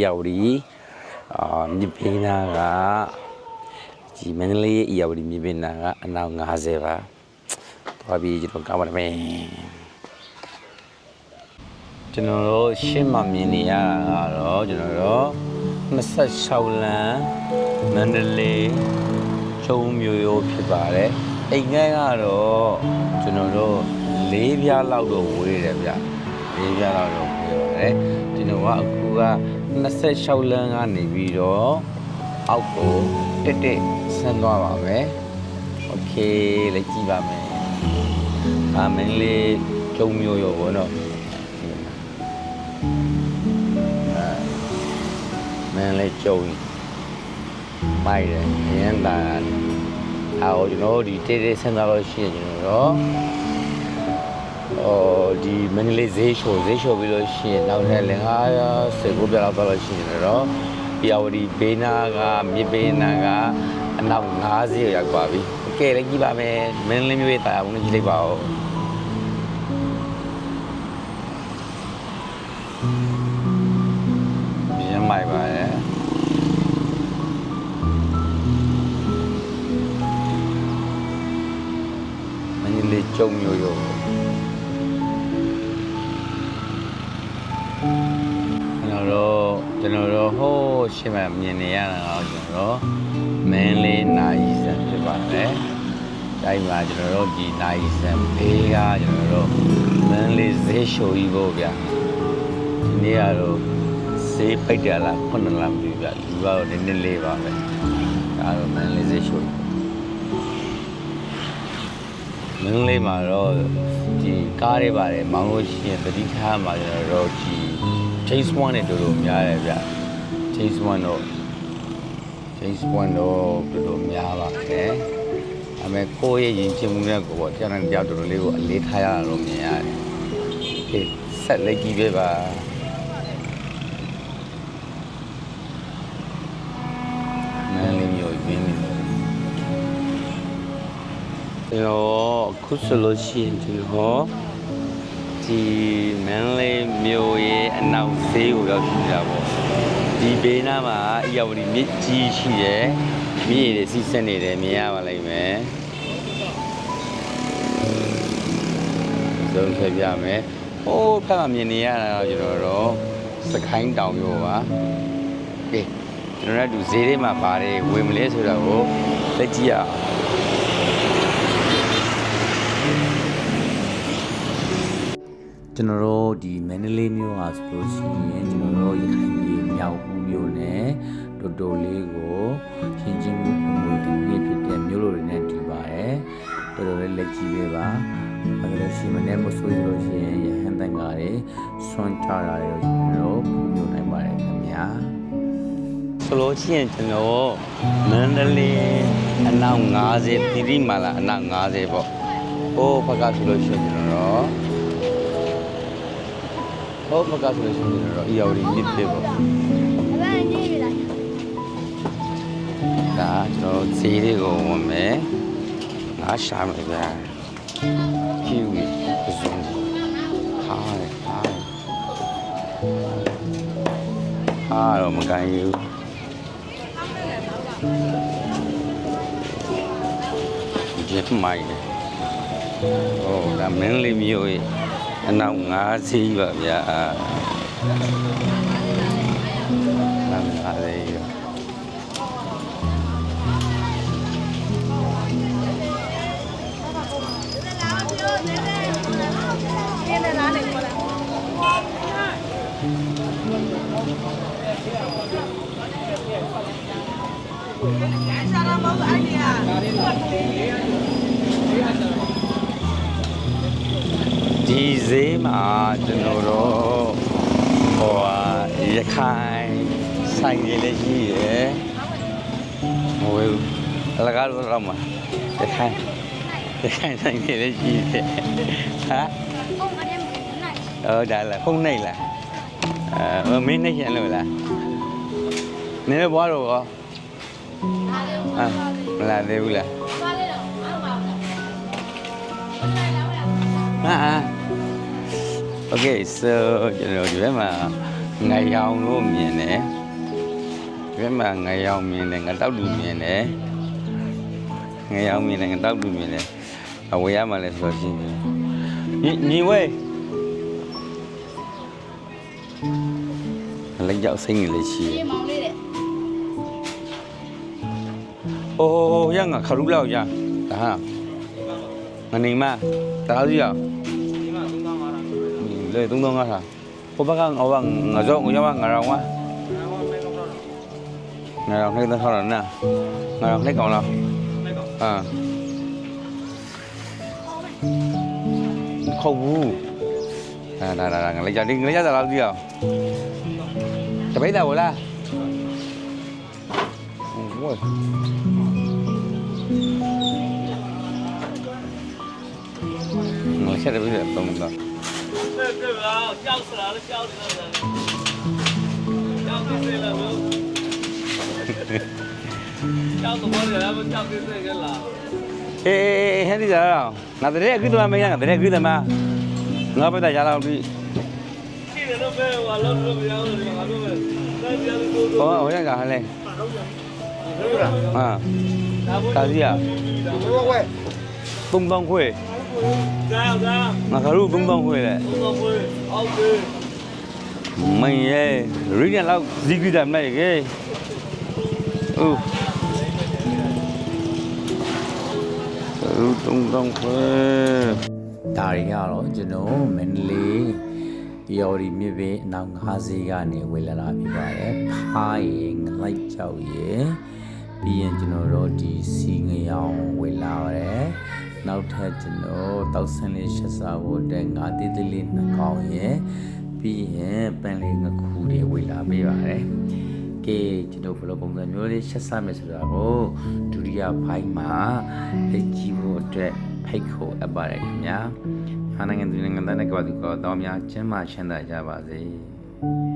ရောက်ဒီမြေပေးနာကဒီမန္တလေးရောက်ဒီမြေပေးနာကအနောက်50ပါသွားပြီးကျွန်တော်ကောင်းပါမယ်ကျွန်တော်တို့ရှင်းမှမြင်နေရတာကတော့ကျွန်တော်တို့26လမ်းမန္တလေးကျုံမျိုးရိုးဖြစ်ပါတယ်အိမ်ငယ်ကတော့ကျွန်တော်တို့4ပြားလောက်တော့ဝေးတယ်ဗျ4ပြားလောက်တော့ဝေးပါတယ်ကျွန်တော်ကအခုက26လမ်းကနေပြီးတော့အောက်ကိုတက်ဆင်းသွားပါမယ်โอเคလက်ကြည့်ပါမယ်မင်းလေးကျုံမျိုးရိုးဘောနော်မင်းလေးကျုံမိုက်တယ်ရန်တာအော်ကျွန်တော်ဒီတေးဆင်းသွားလို့ရှိရင်ကျွန်တော်ဒီမန္တလေးဈေးရှိုးပြီးလို့ရှိရင်နောက်ထပ်လည်း19ပြလောက်သွားလို့ရှိရင်တော့ပြာဝတီဘေးနာကမြေဘေးနာကအနောက်50ရောက်ပါပြီโอเคလည်းကြည့်ပါမယ်မန္တလေးမြို့ရဲ့တာယာပုံလေးကြည့်လိုက်ပါဦးရမ်းမိုက်ပါရဲ့မန္တလေးကျုံမျိုးရိုးကျွန်တော်တို့ဟိုးရှင်းမှမြင်နေရတာတော့ကျွန်တော်မင်းလေးနိုင်စံဖြစ်ပါတယ်။တိုင်းမှာကျွန်တော်တို့ဒီနိုင်စံဘေးကကျွန်တော်တို့မင်းလေးဈေးရှိုးကြီးဖို့ဗျာ။ဒီနေ့ကတော့ဈေးပိတ်တယ်လား9လမ်းပြီဗျာ။ဒီကတော့နည်းနည်းလေးပါပဲ။ဒါတော့မင်းလေးဈေးရှိုးမင်းလေးမှာတော့ဒီကားတွေပါတယ်မောင်းလို့ရှိရင်တတိထားမှာကျွန်တော်တို့ဒီ James Bond နဲ့တော်တော်များတယ်ဗျ James Bond တော့တော်တော်များပါတယ်အမေကိုရဲ့ရင်ချင်းမှုနဲ့ကိုပေါ့တရားနဲ့တရားတော်တော်လေးကိုအလေးထားရတာတော့မြင်ရတယ်ဟေးဆက်လက်ကြည့်ပေးပါမင်းလေးမျိုးရင်းနေတယ်ခုဆိုလို့ရှိရင်ဒီဟောဒီမန္တလေးမြို့ရဲ့အနောက်ဈေးကိုရောက်ရှိတာပေါ့ဒီဘေးနားမှာအရောက်ဒီမြစ်ကြီးရှိတယ်မြစ်ရည်တွေစီးဆင်းနေတယ်မြင်ရပါလိမ့်မယ်ဆုံးဖြတ်ပြမယ်ဟိုးဖက်ကမြင်နေရတာတော့ကျွန်တော်တို့စကိုင်းတောင်ရောပါကဲကျွန်တော်တို့ဈေးထဲမှာပါတယ်ဝင်မလဲဆိုတော့ကိုလက်ကြည့်ရအောင်ကျွန်တော်တို့ဒီမန္တလေးမြို့ဟာဆိုလို့ရှိရင်ကျွန်တော်တို့ရခိုင်ပြည်မြောက်ဦးမြို့နဲ့တော်တော်လေးကိုရှင်ချင်းမှုပုံမှုတနည်းဖြစ်တဲ့မြို့လိုတွေနဲ့တူပါတယ်တော်တော်လေးလက်ကြည့်ပေးပါဘာလို့ရှိမလဲမဆိုးလို့ရှိရင်ရဟန်းတန်ကားတွေဆွမ်းချတာတွေကျွန်တော်တို့ပြုနိုင်ပါတယ်ခင်ဗျာဆိုလို့ရှိရင်ကျွန်တော်မန္တလေးအနောက်50တိတိမာလာအနောက်50ပေါ့ဟိုဘက်ကဆိုလို့ရှိရင်ကျွန်တော်ဟုတ်မကဆိုလို့ရှိရင်တော့အရောက်ကြီးမြစ်ဖြစ်ပေါ့ဒါကျွန်တော်ဈေးတွေကိုဝင်မယ်ငါရှာမယ်ဗျာကျူရီပစုံဟာတော့မကန်ယူဒီမိုင်းဟိုဒါမင်းလေးမျိုးရဲ့အနောက်50ပါဗျာ50ရောဒီဈေးမှာကျွန်တော်တို့ဟိုရခိုင်ဆိုင်ရည်လည်းရှိရယ်ဟိုအလကားတော့မှာရခိုင်ဆိုင်ရည်လည်းရှိတယ်ဟာဒါလားဖုန်းနိုင်လားမင်းနေချင်လို့လားနည်းနည်းဘွားတော့ကောမလာသေးဘူးလားဟာOkay, so ကျွန်တော်ဒီဘက်မှာ ငရောင်လို့မြင်တယ်ဘယ်မှာငရောင်မြင်တယ်ငတောက်တူမြင်တယ်ငရောင်မြင်တယ်ငတောက်တူမြင်တယ်အဝေးရမှလည်းဆိုရှင်းညီဝဲလက်ကြောက်စိမ့်နေလေရှိတယ် ပြေးမောင်လေးတဲ့ ဟိုရငါခရူးလောက်ရဒါဟာမနေမတားစီရလေ3500ဟိုဘက်ကငါငါကြောငါရငါရောင်ဝါငါရောင်နေတော့ဟောရနာငါရောင်နေကောင်းလားအာခေါဘူးဒါငါလည်းကြတယ်ငါရတာလားစီရတပိတ်တာဝလားဝေးငါဆက်တယ်ပြီးတော့တော့对吧？笑死了，笑死了，笑死谁了都？笑什么人？不笑死谁个了？ အေးဟဲ့ဒီလားငါတည်းအခုတော့မရငါတည်းအခုတော့မငါပဲတာရလာပြီ 气人都没有，我老是不要了，我都没，那家里都 ဟောဟိုရကဟလဲဟာတာစီရ3000ခွေ 咋样咋样？ ငါခရု3000ခွေလေ 我会，OK。 မင်းရဲ့ရီနလောက်ဇီဂီတာမဲ့ကေအိုး3000ခွေ ဒါတွေကတော့ကျွန်တော်မန္တလေးရော်ဒီမြစ်ပဲအနောက်50ကနေဝေလာတာဖြစ်ပါတယ်ဖားရေငလိုက်ကြောက်ရေပြီးရင်ကျွန်တော်တို့ဒီစီငရောင်ဝေလာပါတယ်နောက်ထပ်ကျွန်တော်တောက်ဆန်းလေးရှက်စားဖို့တဲ့ငါးသေးသေးလေးနှစ်ကောင်ရေပြီးရင်ပန်လေးငခုတွေဝေလာပေးပါတယ်ကဲကျွန်တော်ဘယ်လိုပုံစံမျိုးလေးရှက်စားမယ်ဆိုတာကိုဒုတိယဘိုင်းမှာလက်ကြည့်ဖို့အတွက်ဖိတ်ခေါ်အပ်ပါတယ်ခင်ဗျာ။ဟာနိုင်ငံသူနိုင်ငံသားနဲ့ကဘာသူကတော့များကျမ်းမာချမ်းသာကြပါစေ။